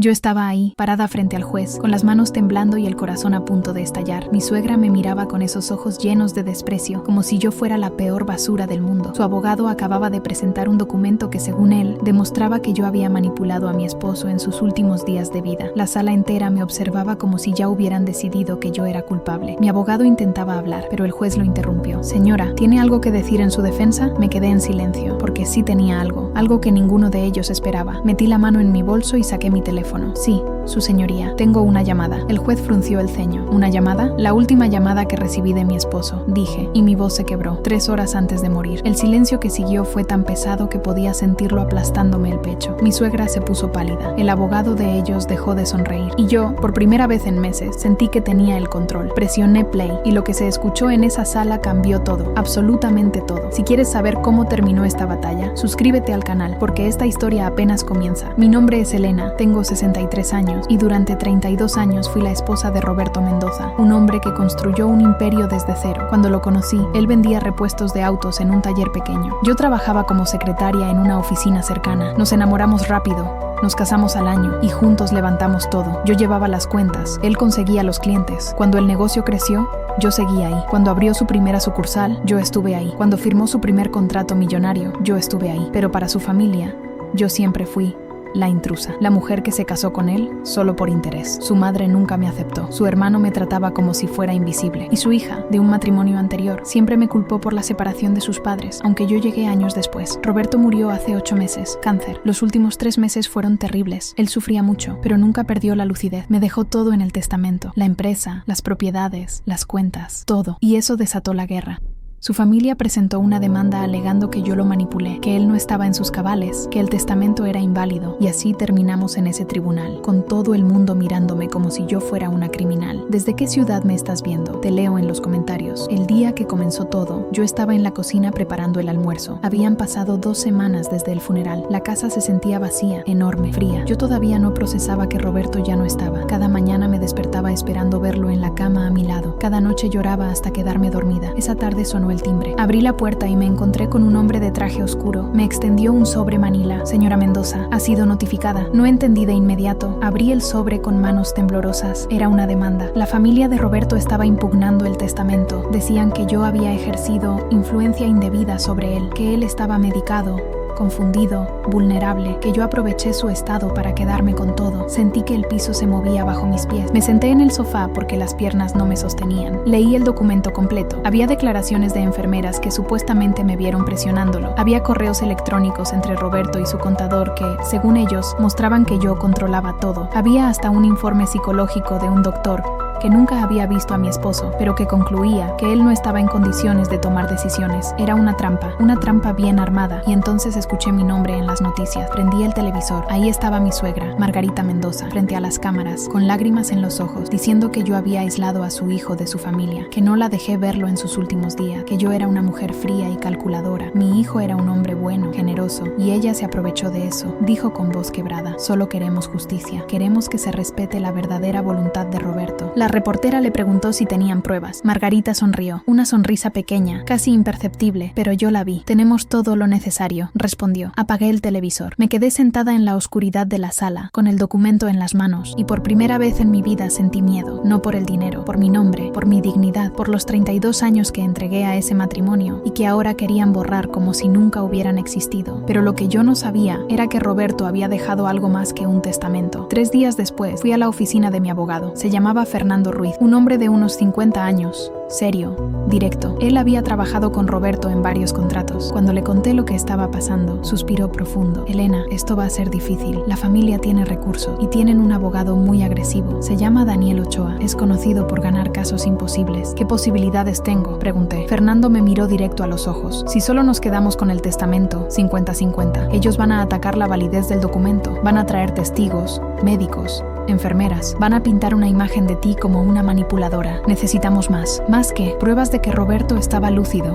Yo estaba ahí, parada frente al juez, con las manos temblando y el corazón a punto de estallar. Mi suegra me miraba con esos ojos llenos de desprecio, como si yo fuera la peor basura del mundo. Su abogado acababa de presentar un documento que, según él, demostraba que yo había manipulado a mi esposo en sus últimos días de vida. La sala entera me observaba como si ya hubieran decidido que yo era culpable. Mi abogado intentaba hablar, pero el juez lo interrumpió. Señora, ¿tiene algo que decir en su defensa? Me quedé en silencio, porque sí tenía algo que ninguno de ellos esperaba. Metí la mano en mi bolso y saqué mi teléfono. Sí, su señoría, tengo una llamada. El juez frunció el ceño. ¿Una llamada? La última llamada que recibí de mi esposo, dije, y mi voz se quebró, 3 horas antes de morir. El silencio que siguió fue tan pesado que podía sentirlo aplastándome el pecho. Mi suegra se puso pálida. El abogado de ellos dejó de sonreír. Y yo, por primera vez en meses, sentí que tenía el control. Presioné play, y lo que se escuchó en esa sala cambió todo, absolutamente todo. Si quieres saber cómo terminó esta batalla, suscríbete al canal, porque esta historia apenas comienza. Mi nombre es Elena, tengo 63 años, y durante 32 años fui la esposa de Roberto Mendoza, un hombre que construyó un imperio desde cero. Cuando lo conocí, él vendía repuestos de autos en un taller pequeño. Yo trabajaba como secretaria en una oficina cercana. Nos enamoramos rápido. Nos casamos al año y juntos levantamos todo. Yo llevaba las cuentas, él conseguía los clientes. Cuando el negocio creció, yo seguía ahí. Cuando abrió su primera sucursal, yo estuve ahí. Cuando firmó su primer contrato millonario, yo estuve ahí. Pero para su familia, yo siempre fui la intrusa, la mujer que se casó con él solo por interés. Su madre nunca me aceptó, su hermano me trataba como si fuera invisible, y su hija, de un matrimonio anterior, siempre me culpó por la separación de sus padres, aunque yo llegué años después. Roberto murió hace 8 meses, cáncer. Los últimos 3 meses fueron terribles. Él sufría mucho, pero nunca perdió la lucidez. Me dejó todo en el testamento, la empresa, las propiedades, las cuentas, todo, y eso desató la guerra. Su familia presentó una demanda alegando que yo lo manipulé, que él no estaba en sus cabales, que el testamento era inválido, y así terminamos en ese tribunal, con todo el mundo mirándome como si yo fuera una criminal. ¿Desde qué ciudad me estás viendo? Te leo en los comentarios. El día que comenzó todo, yo estaba en la cocina preparando el almuerzo. Habían pasado 2 semanas desde el funeral. La casa se sentía vacía, enorme, fría. Yo todavía no procesaba que Roberto ya no estaba. Cada mañana me despertaba esperando verlo en la cama a mi lado. Cada noche lloraba hasta quedarme dormida. Esa tarde sonó el timbre. Abrí la puerta y me encontré con un hombre de traje oscuro. Me extendió un sobre manila. Señora Mendoza, ha sido notificada. No entendí de inmediato. Abrí el sobre con manos temblorosas. Era una demanda. La familia de Roberto estaba impugnando el testamento. Decían que yo había ejercido influencia indebida sobre él, que él estaba medicado, confundido, vulnerable, que yo aproveché su estado para quedarme con todo. Sentí que el piso se movía bajo mis pies. Me senté en el sofá porque las piernas no me sostenían. Leí el documento completo. Había declaraciones de enfermeras que supuestamente me vieron presionándolo. Había correos electrónicos entre Roberto y su contador que, según ellos, mostraban que yo controlaba todo. Había hasta un informe psicológico de un doctor que nunca había visto a mi esposo, pero que concluía que él no estaba en condiciones de tomar decisiones. Era una trampa bien armada, y entonces escuché mi nombre en las noticias. Prendí el televisor. Ahí estaba mi suegra, Margarita Mendoza, frente a las cámaras, con lágrimas en los ojos, diciendo que yo había aislado a su hijo de su familia, que no la dejé verlo en sus últimos días, que yo era una mujer fría y calculadora. Mi hijo era un hombre bueno, generoso, y ella se aprovechó de eso. Dijo con voz quebrada: solo queremos justicia. Queremos que se respete la verdadera voluntad de Roberto. La reportera le preguntó si tenían pruebas. Margarita sonrió, una sonrisa pequeña, casi imperceptible, pero yo la vi. Tenemos todo lo necesario, respondió. Apagué el televisor. Me quedé sentada en la oscuridad de la sala, con el documento en las manos, y por primera vez en mi vida sentí miedo, no por el dinero, por mi nombre, por mi dignidad, por los 32 años que entregué a ese matrimonio y que ahora querían borrar como si nunca hubieran existido. Pero lo que yo no sabía era que Roberto había dejado algo más que un testamento. 3 días después, fui a la oficina de mi abogado. Se llamaba Fernando Ruiz, un hombre de unos 50 años, serio, directo. Él había trabajado con Roberto en varios contratos. Cuando le conté lo que estaba pasando, suspiró profundo. Elena, esto va a ser difícil. La familia tiene recursos y tienen un abogado muy agresivo. Se llama Daniel Ochoa. Es conocido por ganar casos imposibles. ¿Qué posibilidades tengo?, pregunté. Fernando me miró directo a los ojos. Si solo nos quedamos con el testamento, 50-50. Ellos van a atacar la validez del documento. Van a traer testigos, médicos, enfermeras. Van a pintar una imagen de ti como una manipuladora. Necesitamos más. Más que pruebas de que Roberto estaba lúcido.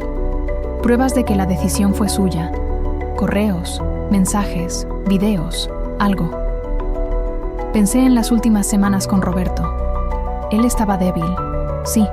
Pruebas de que la decisión fue suya. Correos, mensajes, videos, algo. Pensé en las últimas semanas con Roberto. Él estaba débil, sí,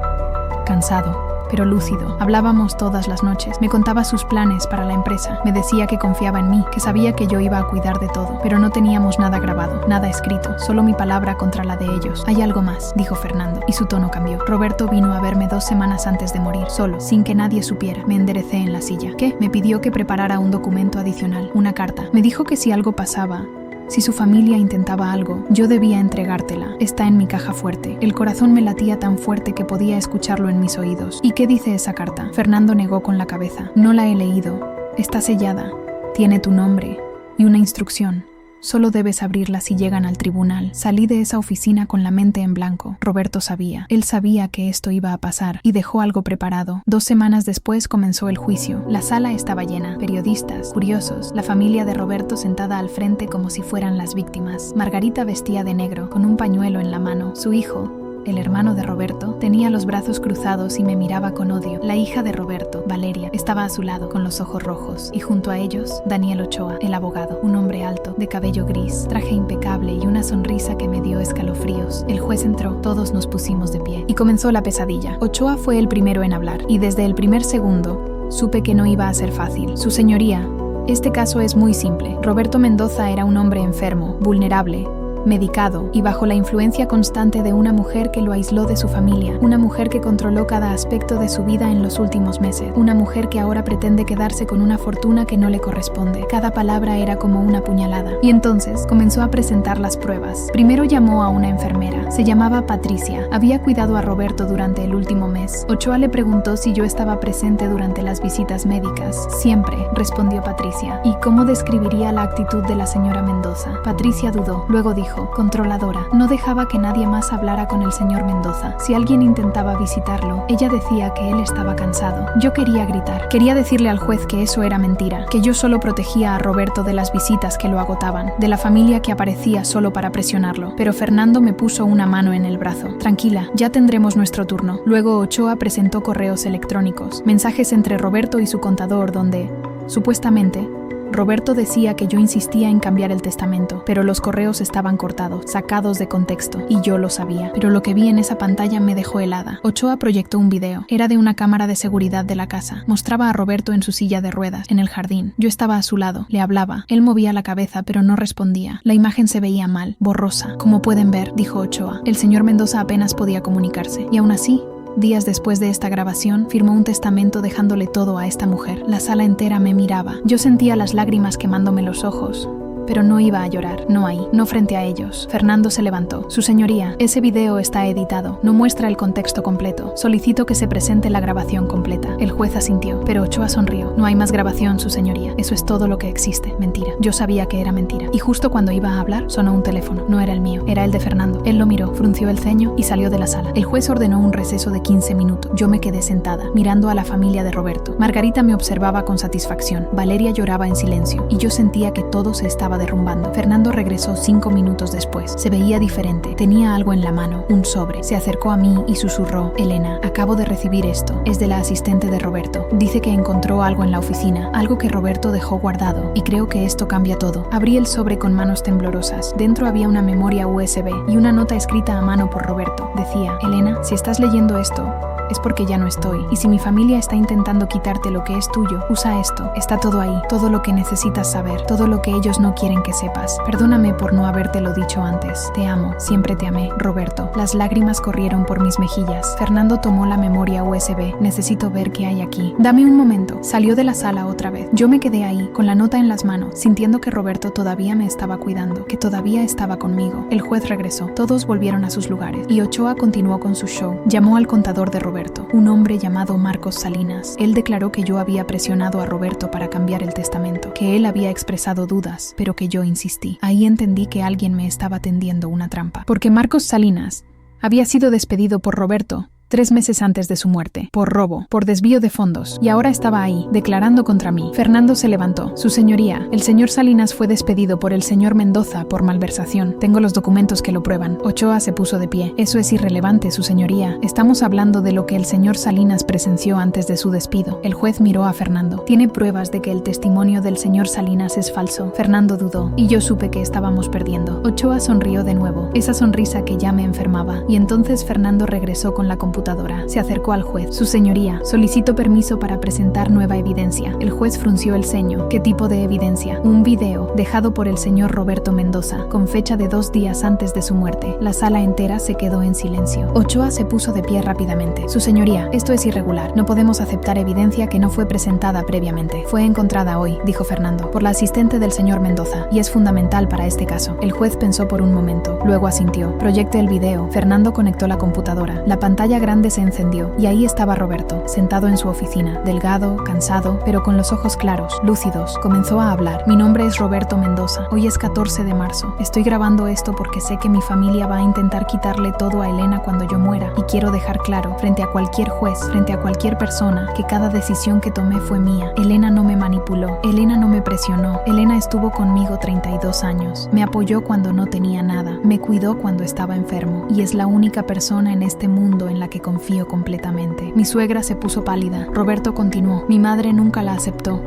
cansado, pero lúcido. Hablábamos todas las noches. Me contaba sus planes para la empresa. Me decía que confiaba en mí, que sabía que yo iba a cuidar de todo. Pero no teníamos nada grabado, nada escrito, solo mi palabra contra la de ellos. Hay algo más, dijo Fernando, y su tono cambió. Roberto vino a verme 2 semanas antes de morir, solo, sin que nadie supiera. Me enderecé en la silla. ¿Qué? Me pidió que preparara un documento adicional, una carta. Me dijo que si algo pasaba, si su familia intentaba algo, yo debía entregártela. Está en mi caja fuerte. El corazón me latía tan fuerte que podía escucharlo en mis oídos. ¿Y qué dice esa carta? Fernando negó con la cabeza. No la he leído. Está sellada. Tiene tu nombre y una instrucción. Solo debes abrirla si llegan al tribunal. Salí de esa oficina con la mente en blanco. Roberto sabía. Él sabía que esto iba a pasar y dejó algo preparado. 2 semanas después comenzó el juicio. La sala estaba llena. Periodistas, curiosos, la familia de Roberto sentada al frente como si fueran las víctimas. Margarita vestía de negro, con un pañuelo en la mano. Su hijo, el hermano de Roberto, tenía los brazos cruzados y me miraba con odio. La hija de Roberto, Valeria, estaba a su lado, con los ojos rojos. Y junto a ellos, Daniel Ochoa, el abogado, un hombre alto, de cabello gris, traje impecable y una sonrisa que me dio escalofríos. El juez entró, todos nos pusimos de pie. Y comenzó la pesadilla. Ochoa fue el primero en hablar, y desde el primer segundo, supe que no iba a ser fácil. Su señoría, este caso es muy simple. Roberto Mendoza era un hombre enfermo, vulnerable, medicado y bajo la influencia constante de una mujer que lo aisló de su familia, una mujer que controló cada aspecto de su vida en los últimos meses, una mujer que ahora pretende quedarse con una fortuna que no le corresponde. Cada palabra era como una puñalada. Y entonces comenzó a presentar las pruebas. Primero llamó a una enfermera. Se llamaba Patricia. Había cuidado a Roberto durante el último mes. Ochoa le preguntó si yo estaba presente durante las visitas médicas. Siempre, respondió Patricia. ¿Y cómo describiría la actitud de la señora Mendoza? Patricia dudó. Luego dijo: controladora. No dejaba que nadie más hablara con el señor Mendoza. Si alguien intentaba visitarlo, ella decía que él estaba cansado. Yo quería gritar. Quería decirle al juez que eso era mentira, que yo solo protegía a Roberto de las visitas que lo agotaban, de la familia que aparecía solo para presionarlo. Pero Fernando me puso una mano en el brazo. Tranquila, ya tendremos nuestro turno. Luego Ochoa presentó correos electrónicos, mensajes entre Roberto y su contador donde, supuestamente, Roberto decía que yo insistía en cambiar el testamento, pero los correos estaban cortados, sacados de contexto, y yo lo sabía. Pero lo que vi en esa pantalla me dejó helada. Ochoa proyectó un video. Era de una cámara de seguridad de la casa. Mostraba a Roberto en su silla de ruedas, en el jardín. Yo estaba a su lado, le hablaba. Él movía la cabeza, pero no respondía. La imagen se veía mal, borrosa. Como pueden ver, dijo Ochoa, el señor Mendoza apenas podía comunicarse. Y aún así, días después de esta grabación, firmó un testamento dejándole todo a esta mujer. La sala entera me miraba. Yo sentía las lágrimas quemándome los ojos. Pero no iba a llorar, no ahí, no frente a ellos. Fernando se levantó. Su señoría, ese video está editado, no muestra el contexto completo. Solicito que se presente la grabación completa. El juez asintió, pero Ochoa sonrió. No hay más grabación, su señoría. Eso es todo lo que existe. Mentira. Yo sabía que era mentira. Y justo cuando iba a hablar, sonó un teléfono. No era el mío, era el de Fernando. Él lo miró, frunció el ceño y salió de la sala. El juez ordenó un receso de 15 minutos. Yo me quedé sentada, mirando a la familia de Roberto. Margarita me observaba con satisfacción. Valeria lloraba en silencio, y yo sentía que todo se estaba derrumbando. Fernando regresó 5 minutos después. Se veía diferente. Tenía algo en la mano, un sobre. Se acercó a mí y susurró: Elena, acabo de recibir esto. Es de la asistente de Roberto. Dice que encontró algo en la oficina, algo que Roberto dejó guardado, y creo que esto cambia todo. Abrí el sobre con manos temblorosas. Dentro había una memoria USB y una nota escrita a mano por Roberto. Decía: Elena, si estás leyendo esto, es porque ya no estoy. Y si mi familia está intentando quitarte lo que es tuyo, usa esto. Está todo ahí, todo lo que necesitas saber, todo lo que ellos no quieren que sepas. Perdóname por no habértelo dicho antes. Te amo, siempre te amé, Roberto. Las lágrimas corrieron por mis mejillas. Fernando tomó la memoria USB. Necesito ver qué hay aquí. Dame un momento. Salió de la sala otra vez. Yo me quedé ahí, con la nota en las manos, sintiendo que Roberto todavía me estaba cuidando, que todavía estaba conmigo. El juez regresó. Todos volvieron a sus lugares. Y Ochoa continuó con su show. Llamó al contador de Roberto, un hombre llamado Marcos Salinas. Él declaró que yo había presionado a Roberto para cambiar el testamento, que él había expresado dudas, pero que yo insistí. Ahí entendí que alguien me estaba tendiendo una trampa, porque Marcos Salinas había sido despedido por Roberto 3 meses antes de su muerte, por robo, por desvío de fondos, y ahora estaba ahí, declarando contra mí. Fernando se levantó. Su señoría, el señor Salinas fue despedido por el señor Mendoza por malversación. Tengo los documentos que lo prueban. Ochoa se puso de pie. Eso es irrelevante, su señoría. Estamos hablando de lo que el señor Salinas presenció antes de su despido. El juez miró a Fernando. Tiene pruebas de que el testimonio del señor Salinas es falso. Fernando dudó, y yo supe que estábamos perdiendo. Ochoa sonrió de nuevo, esa sonrisa que ya me enfermaba, y entonces Fernando regresó con la computadora computadora. Se acercó al juez. Su señoría, solicito permiso para presentar nueva evidencia. El juez frunció el ceño. ¿Qué tipo de evidencia? Un video dejado por el señor Roberto Mendoza, con fecha de 2 días antes de su muerte. La sala entera se quedó en silencio. Ochoa se puso de pie rápidamente. Su señoría, esto es irregular. No podemos aceptar evidencia que no fue presentada previamente. Fue encontrada hoy, dijo Fernando, por la asistente del señor Mendoza, y es fundamental para este caso. El juez pensó por un momento, luego asintió. Proyecte el video. Fernando conectó la computadora. La pantalla grande se encendió, y ahí estaba Roberto, sentado en su oficina, delgado, cansado, pero con los ojos claros, lúcidos. Comenzó a hablar. Mi nombre es Roberto Mendoza. Hoy es 14 de marzo. Estoy grabando esto porque sé que mi familia va a intentar quitarle todo a Elena cuando yo muera, y quiero dejar claro, frente a cualquier juez, frente a cualquier persona, que cada decisión que tomé fue mía. Elena no me manipuló. Elena no me presionó. Elena estuvo conmigo 32 años. Me apoyó cuando no tenía nada. Me cuidó cuando estaba enfermo. Y es la única persona en este mundo en la que confío completamente. Mi suegra se puso pálida. Roberto continuó. Mi madre nunca la aceptó.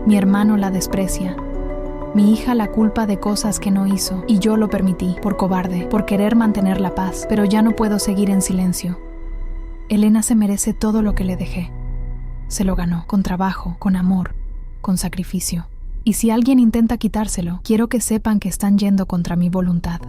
Mi hermano la desprecia. Mi hija la culpa de cosas que no hizo. Y yo lo permití, por cobarde, por querer mantener la paz. Pero ya no puedo seguir en silencio. Elena se merece todo lo que le dejé. Se lo ganó, con trabajo, con amor, con sacrificio. Y si alguien intenta quitárselo, quiero que sepan que están yendo contra mi voluntad,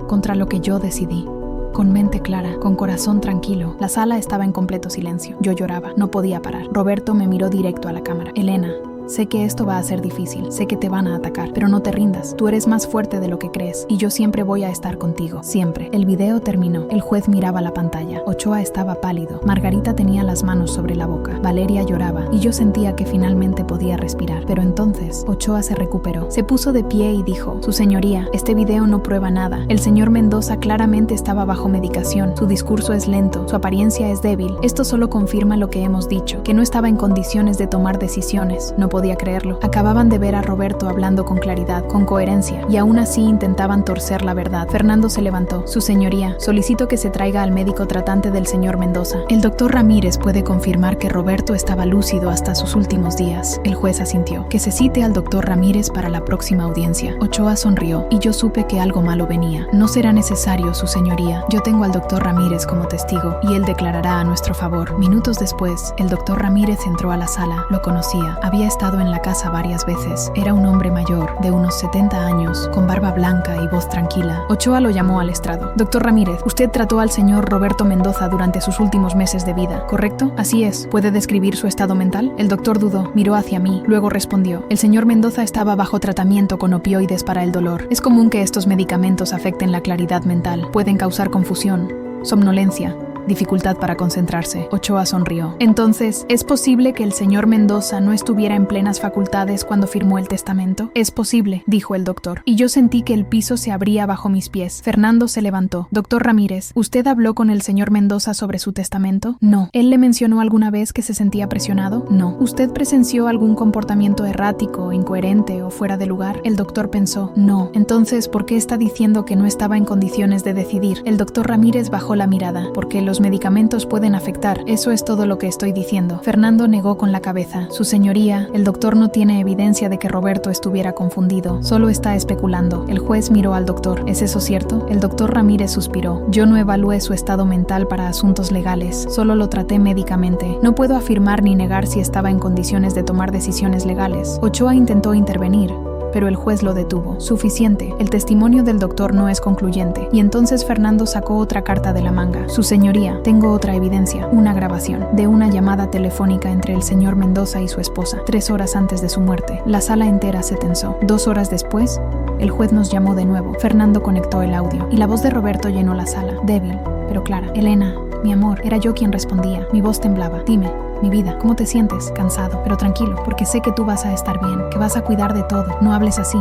contra lo que yo decidí. Con mente clara, con corazón tranquilo. La sala estaba en completo silencio. Yo lloraba, no podía parar. Roberto me miró directo a la cámara. Elena, sé que esto va a ser difícil, sé que te van a atacar, pero no te rindas. Tú eres más fuerte de lo que crees, y yo siempre voy a estar contigo, siempre. El video terminó. El juez miraba la pantalla. Ochoa estaba pálido. Margarita tenía las manos sobre la boca. Valeria lloraba, y yo sentía que finalmente podía respirar. Pero entonces, Ochoa se recuperó. Se puso de pie y dijo, Su señoría, este video no prueba nada. El señor Mendoza claramente estaba bajo medicación. Su discurso es lento, su apariencia es débil. Esto solo confirma lo que hemos dicho, que no estaba en condiciones de tomar decisiones. No podía creerlo. Acababan de ver a Roberto hablando con claridad, con coherencia, y aún así intentaban torcer la verdad. Fernando se levantó. Su señoría, solicito que se traiga al médico tratante del señor Mendoza. El doctor Ramírez puede confirmar que Roberto estaba lúcido hasta sus últimos días. El juez asintió. Que se cite al doctor Ramírez para la próxima audiencia. Ochoa sonrió, y yo supe que algo malo venía. No será necesario, su señoría. Yo tengo al doctor Ramírez como testigo, y él declarará a nuestro favor. Minutos después, el doctor Ramírez entró a la sala. Lo conocía. Había estado en la casa varias veces. Era un hombre mayor, de unos 70 años, con barba blanca y voz tranquila. Ochoa lo llamó al estrado. Doctor Ramírez, usted trató al señor Roberto Mendoza durante sus últimos meses de vida, ¿correcto? Así es. ¿Puede describir su estado mental? El doctor dudó, miró hacia mí, luego respondió. El señor Mendoza estaba bajo tratamiento con opioides para el dolor. Es común que estos medicamentos afecten la claridad mental. Pueden causar confusión, somnolencia, dificultad para concentrarse. Ochoa sonrió. Entonces, ¿es posible que el señor Mendoza no estuviera en plenas facultades cuando firmó el testamento? Es posible, dijo el doctor. Y yo sentí que el piso se abría bajo mis pies. Fernando se levantó. Doctor Ramírez, ¿usted habló con el señor Mendoza sobre su testamento? No. ¿Él le mencionó alguna vez que se sentía presionado? No. ¿Usted presenció algún comportamiento errático, incoherente o fuera de lugar? El doctor pensó. No. Entonces, ¿por qué está diciendo que no estaba en condiciones de decidir? El doctor Ramírez bajó la mirada. Porque los medicamentos pueden afectar. Eso es todo lo que estoy diciendo. Fernando negó con la cabeza. Su señoría, el doctor no tiene evidencia de que Roberto estuviera confundido. Solo está especulando. El juez miró al doctor. ¿Es eso cierto? El doctor Ramírez suspiró. Yo no evalué su estado mental para asuntos legales. Solo lo traté médicamente. No puedo afirmar ni negar si estaba en condiciones de tomar decisiones legales. Ochoa intentó intervenir, pero el juez lo detuvo. Suficiente. El testimonio del doctor no es concluyente. Y entonces Fernando sacó otra carta de la manga. Su señoría, tengo otra evidencia. Una grabación de una llamada telefónica entre el señor Mendoza y su esposa, 3 horas antes de su muerte. La sala entera se tensó. 2 horas después, el juez nos llamó de nuevo. Fernando conectó el audio, y la voz de Roberto llenó la sala. Débil, pero clara. Elena, mi amor, era yo quien respondía. Mi voz temblaba. Dime, mi vida, ¿cómo te sientes? Cansado, pero tranquilo, porque sé que tú vas a estar bien, que vas a cuidar de todo. No hables así.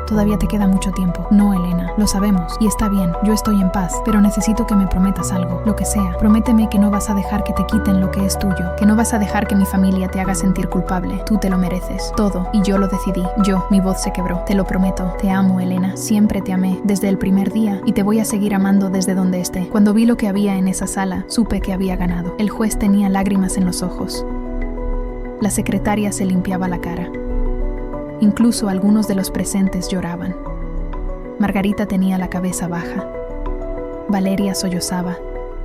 Todavía te queda mucho tiempo. No, Elena, lo sabemos, y está bien, yo estoy en paz, pero necesito que me prometas algo, lo que sea. Prométeme que no vas a dejar que te quiten lo que es tuyo, que no vas a dejar que mi familia te haga sentir culpable. Tú te lo mereces, todo, y yo lo decidí. Mi voz se quebró. Te lo prometo. Te amo, Elena, siempre te amé, desde el primer día, y te voy a seguir amando desde donde esté. Cuando vi lo que había en esa sala, supe que había ganado. El juez tenía lágrimas en los ojos. La secretaria se limpiaba la cara. Incluso algunos de los presentes lloraban. Margarita tenía la cabeza baja. Valeria sollozaba.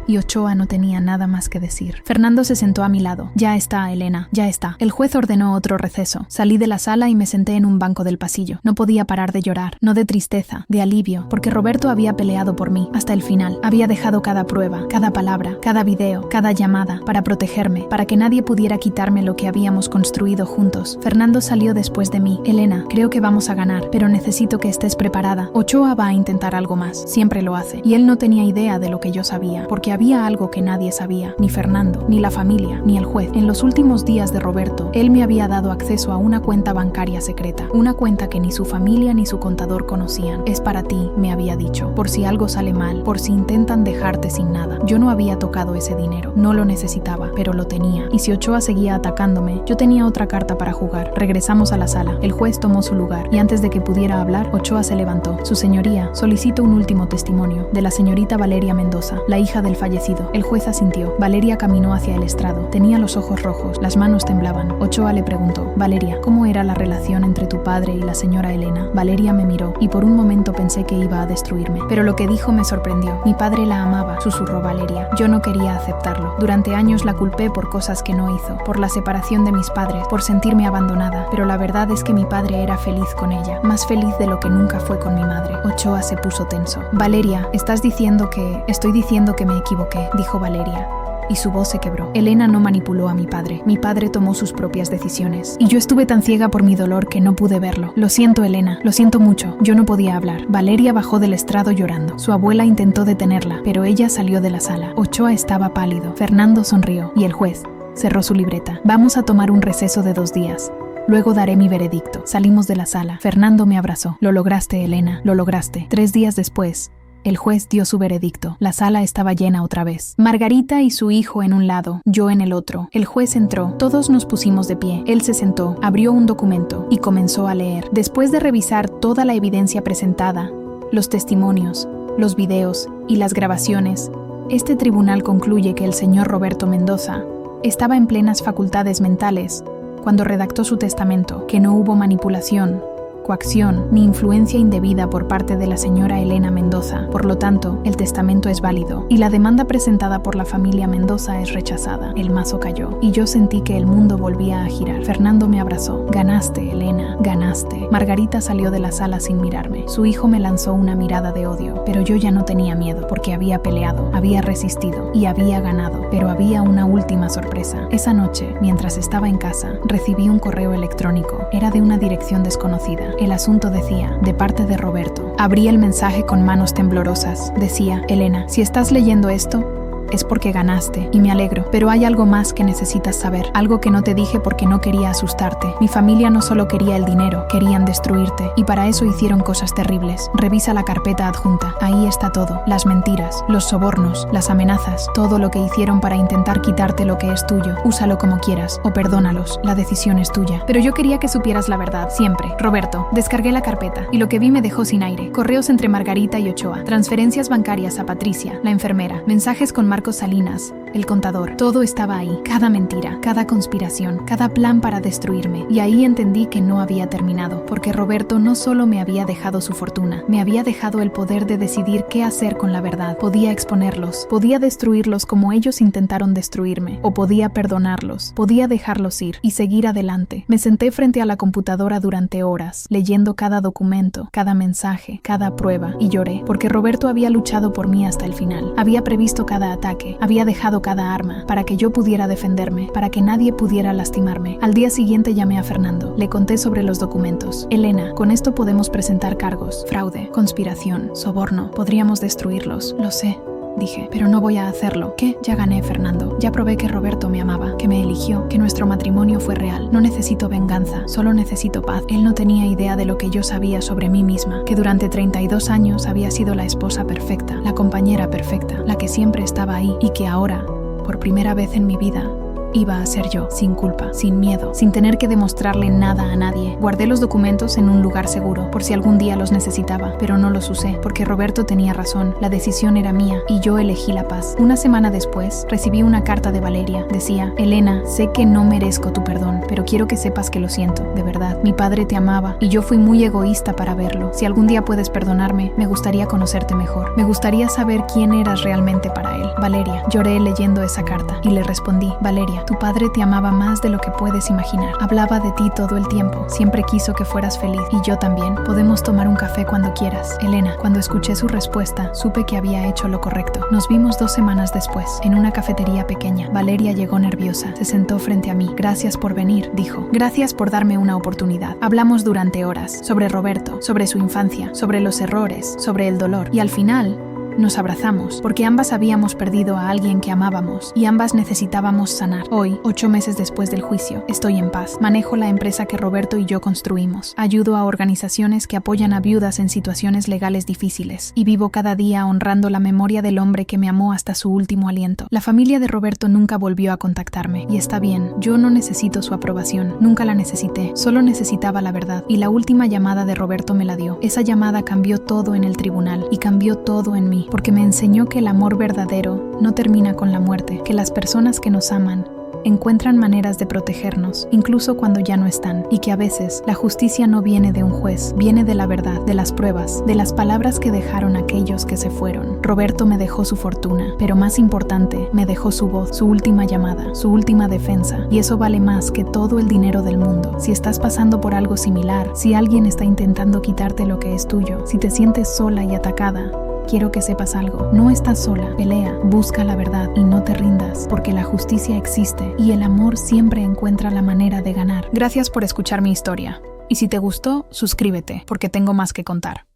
y Ochoa no tenía nada más que decir. Fernando se sentó a mi lado. Ya está, Elena, ya está. El juez ordenó otro receso. Salí de la sala y me senté en un banco del pasillo. No podía parar de llorar, no de tristeza, de alivio, porque Roberto había peleado por mí hasta el final. Había dejado cada prueba, cada palabra, cada video, cada llamada, para protegerme, para que nadie pudiera quitarme lo que habíamos construido juntos. Fernando salió después de mí. Elena, creo que vamos a ganar, pero necesito que estés preparada. Ochoa va a intentar algo más, siempre lo hace. Y él no tenía idea de lo que yo sabía, porque había algo que nadie sabía, ni Fernando, ni la familia, ni el juez. En los últimos días de Roberto, él me había dado acceso a una cuenta bancaria secreta, una cuenta que ni su familia ni su contador conocían. Es para ti, me había dicho, por si algo sale mal, por si intentan dejarte sin nada. Yo no había tocado ese dinero, no lo necesitaba, pero lo tenía. Y si Ochoa seguía atacándome, yo tenía otra carta para jugar. Regresamos a la sala. El juez tomó su lugar, y antes de que pudiera hablar, Ochoa se levantó. Su señoría, solicito un último testimonio, de la señorita Valeria Mendoza, la hija del fallecido. El juez asintió. Valeria caminó hacia el estrado. Tenía los ojos rojos, las manos temblaban. Ochoa le preguntó: Valeria, ¿cómo era la relación entre tu padre y la señora Elena? Valeria me miró, y por un momento pensé que iba a destruirme. Pero lo que dijo me sorprendió. Mi padre la amaba, susurró Valeria. Yo no quería aceptarlo. Durante años la culpé por cosas que no hizo, por la separación de mis padres, por sentirme abandonada, pero la verdad es que mi padre era feliz con ella, más feliz de lo que nunca fue con mi madre. Ochoa se puso tenso. Valeria, estás diciendo que... Estoy diciendo que me equivoqué, dijo Valeria. Y su voz se quebró. Elena no manipuló a mi padre. Mi padre tomó sus propias decisiones. Y yo estuve tan ciega por mi dolor que no pude verlo. Lo siento, Elena. Lo siento mucho. Yo no podía hablar. Valeria bajó del estrado llorando. Su abuela intentó detenerla, pero ella salió de la sala. Ochoa estaba pálido. Fernando sonrió. Y el juez cerró su libreta. Vamos a tomar un receso de 2 días. Luego daré mi veredicto. Salimos de la sala. Fernando me abrazó. Lo lograste, Elena. Lo lograste. 3 días después, el juez dio su veredicto. La sala estaba llena otra vez. Margarita y su hijo en un lado, yo en el otro. El juez entró. Todos nos pusimos de pie. Él se sentó, abrió un documento y comenzó a leer. Después de revisar toda la evidencia presentada, los testimonios, los videos y las grabaciones, este tribunal concluye que el señor Roberto Mendoza estaba en plenas facultades mentales cuando redactó su testamento, que no hubo manipulación, coacción ni influencia indebida por parte de la señora Elena Mendoza. Por lo tanto, el testamento es válido y la demanda presentada por la familia Mendoza es rechazada. El mazo cayó y yo sentí que el mundo volvía a girar. Fernando me abrazó. Ganaste, Elena, ganaste. Margarita salió de la sala sin mirarme. Su hijo me lanzó una mirada de odio, pero yo ya no tenía miedo porque había peleado, había resistido y había ganado. Pero había una última sorpresa. Esa noche, mientras estaba en casa, recibí un correo electrónico. Era de una dirección desconocida. El asunto decía, de parte de Roberto. Abrí el mensaje con manos temblorosas. Decía: Elena, si estás leyendo esto, es porque ganaste, y me alegro, pero hay algo más que necesitas saber, algo que no te dije porque no quería asustarte. Mi familia no solo quería el dinero, querían destruirte, y para eso hicieron cosas terribles. Revisa la carpeta adjunta, ahí está todo, las mentiras, los sobornos, las amenazas, todo lo que hicieron para intentar quitarte lo que es tuyo. Úsalo como quieras, o perdónalos, la decisión es tuya. Pero yo quería que supieras la verdad, siempre. Roberto, descargué la carpeta, y lo que vi me dejó sin aire. Correos entre Margarita y Ochoa, transferencias bancarias a Patricia, la enfermera, mensajes con Marcos Salinas, el contador. Todo estaba ahí, cada mentira, cada conspiración, cada plan para destruirme. Y ahí entendí que no había terminado, porque Roberto no solo me había dejado su fortuna, me había dejado el poder de decidir qué hacer con la verdad. Podía exponerlos, podía destruirlos como ellos intentaron destruirme, o podía perdonarlos, podía dejarlos ir y seguir adelante. Me senté frente a la computadora durante horas, leyendo cada documento, cada mensaje, cada prueba, y lloré, porque Roberto había luchado por mí hasta el final. Había previsto cada ataque, había dejado cada arma para que yo pudiera defenderme, para que nadie pudiera lastimarme. Al día siguiente llamé a Fernando. Le conté sobre los documentos. Elena, con esto podemos presentar cargos: fraude, conspiración, soborno. Podríamos destruirlos. Lo sé, dije, pero no voy a hacerlo. ¿Qué? Ya gané, Fernando. Ya probé que Roberto me amaba, que me eligió, que nuestro matrimonio fue real. No necesito venganza, solo necesito paz. Él no tenía idea de lo que yo sabía sobre mí misma, que durante 32 años había sido la esposa perfecta, la compañera perfecta, la que siempre estaba ahí, y que ahora, por primera vez en mi vida, Iba a ser yo, sin culpa, sin miedo, sin tener que demostrarle nada a nadie. Guardé los documentos en un lugar seguro, por si algún día los necesitaba, pero no los usé, porque Roberto tenía razón, la decisión era mía, y yo elegí la paz. Una semana después, recibí una carta de Valeria. Decía: Elena, sé que no merezco tu perdón, pero quiero que sepas que lo siento, de verdad. Mi padre te amaba, y yo fui muy egoísta para verlo. Si algún día puedes perdonarme, me gustaría conocerte mejor. Me gustaría saber quién eras realmente para él. Valeria. Lloré leyendo esa carta, y le respondí: Valeria, tu padre te amaba más de lo que puedes imaginar. Hablaba de ti todo el tiempo, siempre quiso que fueras feliz, y yo también. Podemos tomar un café cuando quieras. Elena. Cuando escuché su respuesta, supe que había hecho lo correcto. Nos vimos 2 semanas después, en una cafetería pequeña. Valeria llegó nerviosa, se sentó frente a mí. Gracias por venir, dijo. Gracias por darme una oportunidad. Hablamos durante horas, sobre Roberto, sobre su infancia, sobre los errores, sobre el dolor, y al final nos abrazamos, porque ambas habíamos perdido a alguien que amábamos y ambas necesitábamos sanar. Hoy, 8 meses después del juicio, estoy en paz. Manejo la empresa que Roberto y yo construimos. Ayudo a organizaciones que apoyan a viudas en situaciones legales difíciles. Y vivo cada día honrando la memoria del hombre que me amó hasta su último aliento. La familia de Roberto nunca volvió a contactarme. Y está bien, yo no necesito su aprobación. Nunca la necesité. Solo necesitaba la verdad. Y la última llamada de Roberto me la dio. Esa llamada cambió todo en el tribunal y cambió todo en mí. Porque me enseñó que el amor verdadero no termina con la muerte, que las personas que nos aman encuentran maneras de protegernos, incluso cuando ya no están, y que a veces la justicia no viene de un juez, viene de la verdad, de las pruebas, de las palabras que dejaron aquellos que se fueron. Roberto me dejó su fortuna, pero más importante, me dejó su voz, su última llamada, su última defensa, y eso vale más que todo el dinero del mundo. Si estás pasando por algo similar, si alguien está intentando quitarte lo que es tuyo, si te sientes sola y atacada, quiero que sepas algo. No estás sola. Pelea, busca la verdad y no te rindas, porque la justicia existe y el amor siempre encuentra la manera de ganar. Gracias por escuchar mi historia. Y si te gustó, suscríbete, porque tengo más que contar.